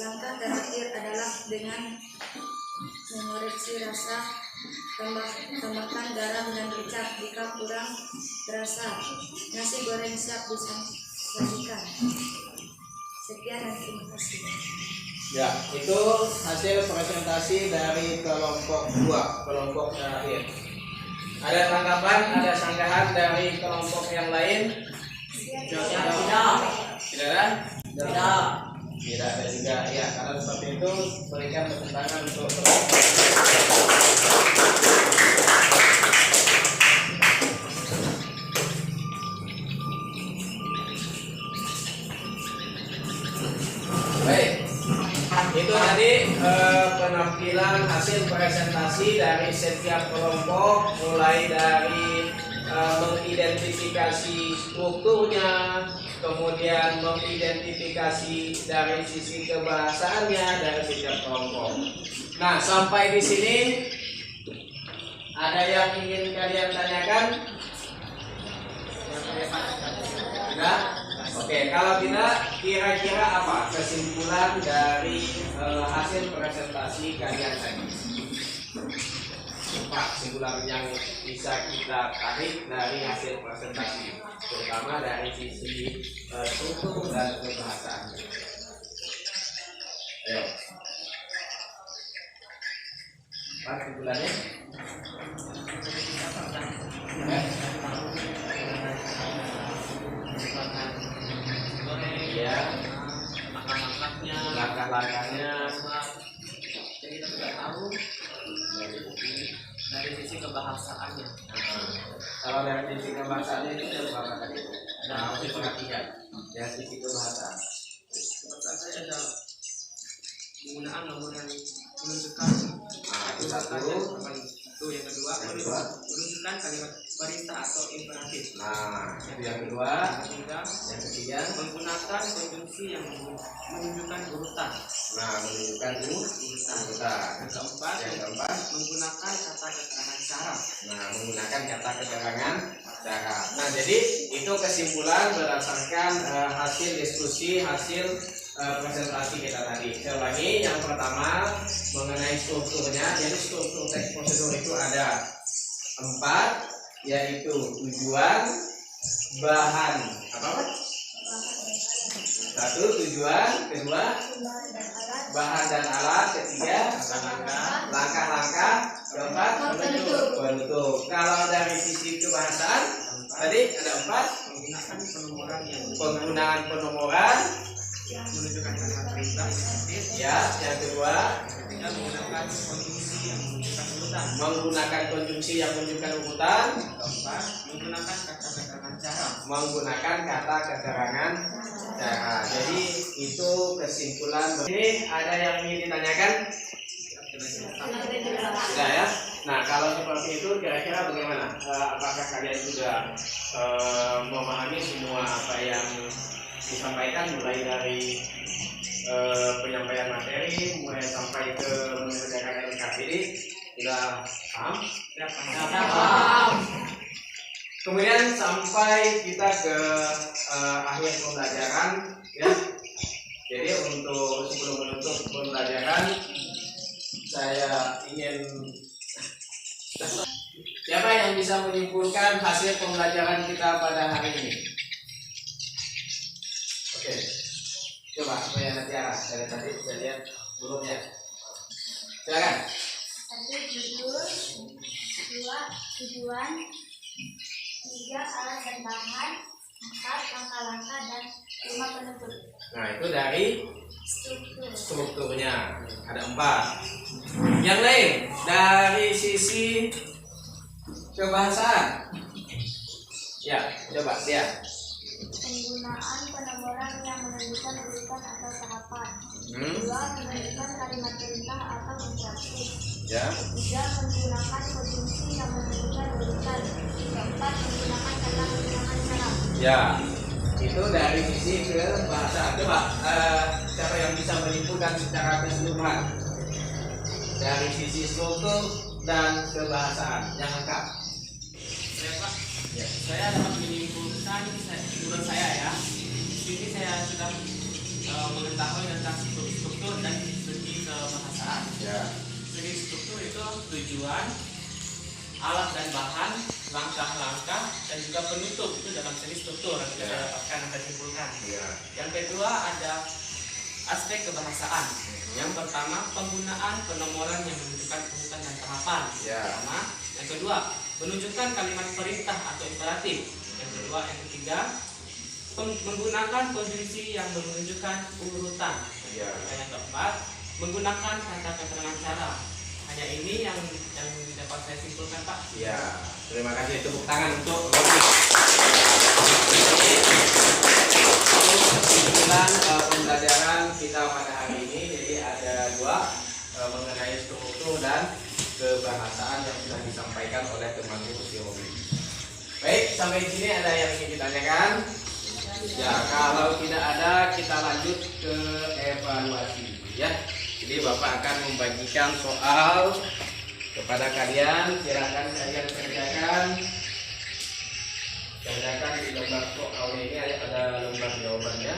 Langkah terakhir adalah dengan mengoreksi rasa. Tambahkan garam dan kecap jika kurang terasa. Nasi goreng siap disajikan. Sekian dan terima kasih. Ya, itu hasil presentasi dari kelompok 2, kelompok terakhir. Ada tanggapan, ada sanggahan dari kelompok yang lain? Tidak ada juga. Ya, karena seperti itu berikan pertentangan untuk baik. Itu tadi penampilan hasil presentasi dari setiap kelompok, mulai dari mengidentifikasi strukturnya, kemudian mengidentifikasi dari sisi kebahasaannya dari setiap kelompok. Nah, sampai di sini ada yang ingin kalian tanyakan? Tidak? Oke, kalau tidak, kira-kira apa kesimpulan dari hasil presentasi kalian tadi? Apa kesimpulan yang bisa kita tarik dari hasil presentasi, terutama dari sisi struktur dan kebahasaan? Ayo. Apa kesimpulannya? Ya, langkah-langkahnya. Jadi kita tidak tahu dari sisi kebahasaannya. Kalau dari sisi kebahasaannya itu ada berapa tadi? Ada masih perhatikan. Dari sisi kebahasaan. Bahasa saya ada penggunaan nomor yang menunjukkan Itu satu. itu yang kedua menunjukkan kalimat barista atau imperatif. Nah, itu yang kedua. Yang ketiga Menggunakan konjungsi yang menunjukkan urutan. nah, menunjukkan urutan. Yang keempat Yang keempat menggunakan kata keterangan syarat. nah, menggunakan kata keterangan syarat. Nah, jadi itu kesimpulan berdasarkan hasil diskusi, hasil presentasi kita tadi. Saya ulangi, yang pertama mengenai strukturnya. Jadi struktur teks prosedur itu ada 4, yaitu tujuan, bahan, apa? 1 tujuan, kedua bahan dan alat, ketiga langkah-langkah, keempat penutup. Kalau dari sisi kebahasaan Tadi ada 4. Menggunakan penomoran yang Penggunaan penomoran. menunjukkan kalimat perintah aktif. Ya, yang kedua Ketiga, menggunakan konjungsi yang menunjukkan urutan. menggunakan konjungsi yang menunjukkan urutan. Keempat, menggunakan kata keterangan cara. Menggunakan kata keterangan cara. Jadi itu kesimpulan. Ini ada yang ingin ditanyakan? Sudah ya. Nah, kalau seperti itu kira-kira bagaimana? Apakah kalian sudah memahami semua apa yang disampaikan, mulai dari penyampaian materi, mulai sampai ke mengerjakan LKPD? Sudah paham? Kemudian sampai kita ke akhir pembelajaran, ya. Jadi untuk sebelum menutup pembelajaran, saya ingin siapa yang bisa menyimpulkan hasil pembelajaran kita pada hari ini? Oke, coba saya Tiara dari tadi saya lihat belum ya. Silakan. 1. Judul, 2. Tujuan, 3. Alat dan bahan, 4. Langkah-langkah, dan 5. penutup. Nah, itu dari Struktur. strukturnya ada 4. Yang lain dari sisi kebahasaan. Ya, coba lihat. Penggunaan penomoran yang menunjukkan urutan atau tahapan. 2. Menunjukkan kalimat perintah atau instruksi. Ya. 3. Menggunakan konjungsi yang menunjukkan urutan. 4. Menggunakan kata keterangan cara. Ya. Itu dari sisi kebahasaan. Coba siapa yang bisa menyimpulkan secara keseluruhan dari sisi struktur dan kebahasaan yang lengkap. Saya Pak, Ya. saya dapat menyimpulkan menurut saya ya, di sini saya sudah mengetahui tentang struktur dan segi kebahasaan. Ya. Segi struktur itu tujuan, alat dan bahan, langkah-langkah, dan juga penutup. Itu dalam segi struktur yang kita dapatkan dan simpulkan. Ya. Yang kedua ada aspek kebahasaan. Yang pertama, penggunaan penomoran yang menunjukkan urutan dan tahapan. Ya. Pertama. Yang kedua, menunjukkan kalimat perintah atau imperatif. Yang kedua, yang ketiga, menggunakan konjungsi yang menunjukkan urutan. Ya. Dan yang keempat, menggunakan kata keterangan cara. Hanya ini yang dapat saya simpulkan, Pak. Ya. Terima kasih. Tepuk tangan untuk Robi. Kesimpulan pembelajaran kita pada hari ini, jadi ada 2 mengenai struktur dan kebahasaan yang sudah disampaikan oleh teman-teman si Robi. Baik, sampai di sini ada yang ingin ditanyakan? Ya, kalau tidak ada kita lanjut ke evaluasi ya. Jadi Bapak akan membagikan soal kepada kalian, silakan kalian kerjakan di lembar soal ini ada lembar jawabannya.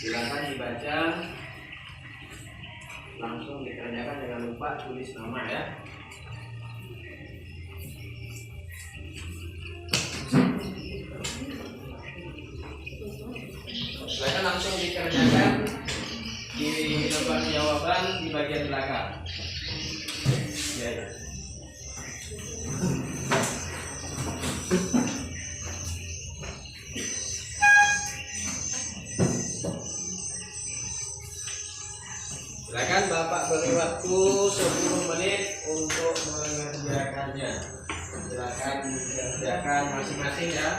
Silakan dibaca, langsung dikerjakan, jangan lupa tulis nama ya. Silakan langsung dikerjakan di lembar jawaban di bagian belakang. Ya, ya. Silakan Bapak beri waktu 10 menit untuk mengerjakannya. Silakan dikerjakan masing-masing ya.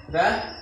Udah?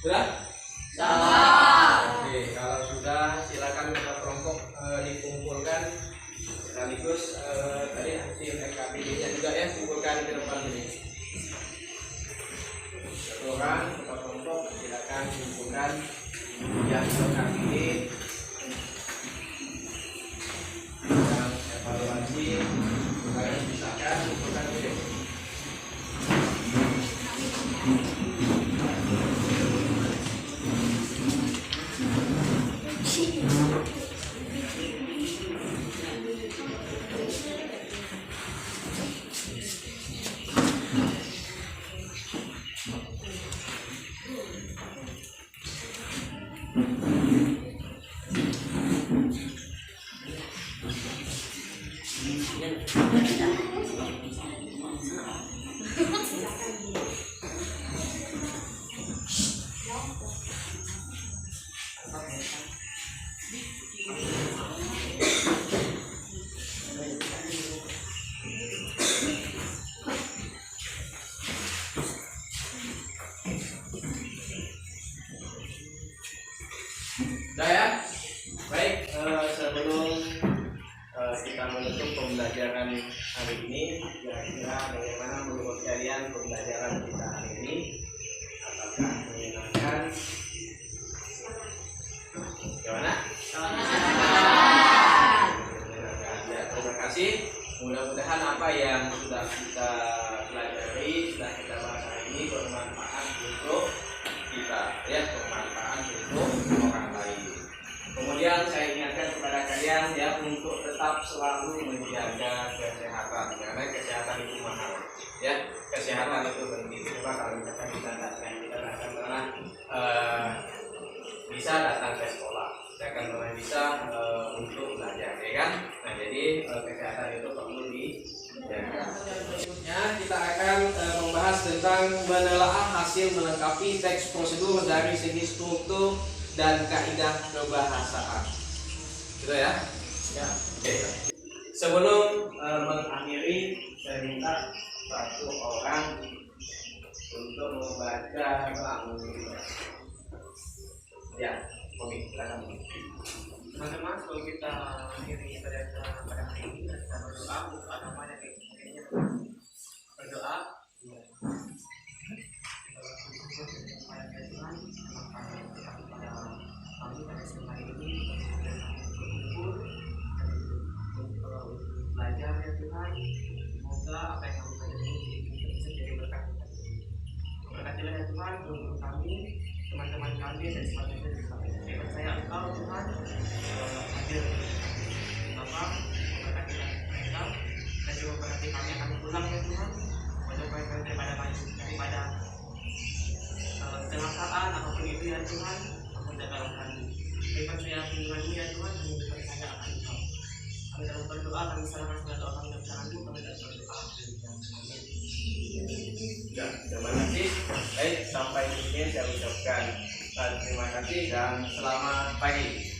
Sudah? Oke, kalau sudah silakan kita kelompok dikumpulkan sekaligus tadi hasil RKPD-nya juga ya, kumpulkan di depan ini. Satu orang kita kelompok silakan kumpulkan yang RKPD, yang evaluasi, kalian silakan kumpulkan ini. Udah ya? Baik, sebelum kita menutup pembelajaran hari ini, kira-kira bagaimana menurut kalian pembelajaran kita hari ini? Apakah menyenangkan? Gimana? Menyenangkan. Ya, terima kasih. Mudah-mudahan apa yang sudah kita pelajari, sudah kita bahas hari ini bermanfaat untuk kita, ya, bermanfaat untuk orang lain. Kemudian saya ingatkan kepada kalian ya untuk tetap selalu menjaga kesehatan, karena kesehatan itu mahal. Ya, kesehatan itu penting. Coba kalau misalkan kita datang pernah bisa datang ke sekolah, kita akan pernah bisa untuk belajar, ya kan? Nah, jadi kesehatan itu perlu dijaga. Berikutnya kita akan membahas tentang menelaah hasil melengkapi teks prosedur dari segi struktur dan kaidah kebahasaan. Gitu ya? Ya. Oke. Sebelum mengakhiri, saya minta satu orang untuk membaca ulang. Ya, oke, silakan. Teman-teman, kalau kita akhiri pada hari ini, kita berdoa untuk namanya kayaknya berdoa. Belajar ya Tuhan, semoga apa yang kami pelajari ini bisa jadi berkat. Berkatilah ya Tuhan untuk kami, teman-teman kami dan teman-teman kami. Saya percaya Engkau Tuhan hadir Bapa, berkatilah mereka dan juga berkati kami akan pulang ya Tuhan. Daripada kecelakaan apapun itu ya Tuhan, aku dalam kami. Kami percaya firman-Mu ya Tuhan, kami percaya akan Engkau. Kami dalam berdoa, kami serahkan segala doa kami dalam tangan-Mu, kami dalam berdoa. Ya, terima kasih. Baik, sampai di sini saya ucapkan terima kasih dan selamat pagi.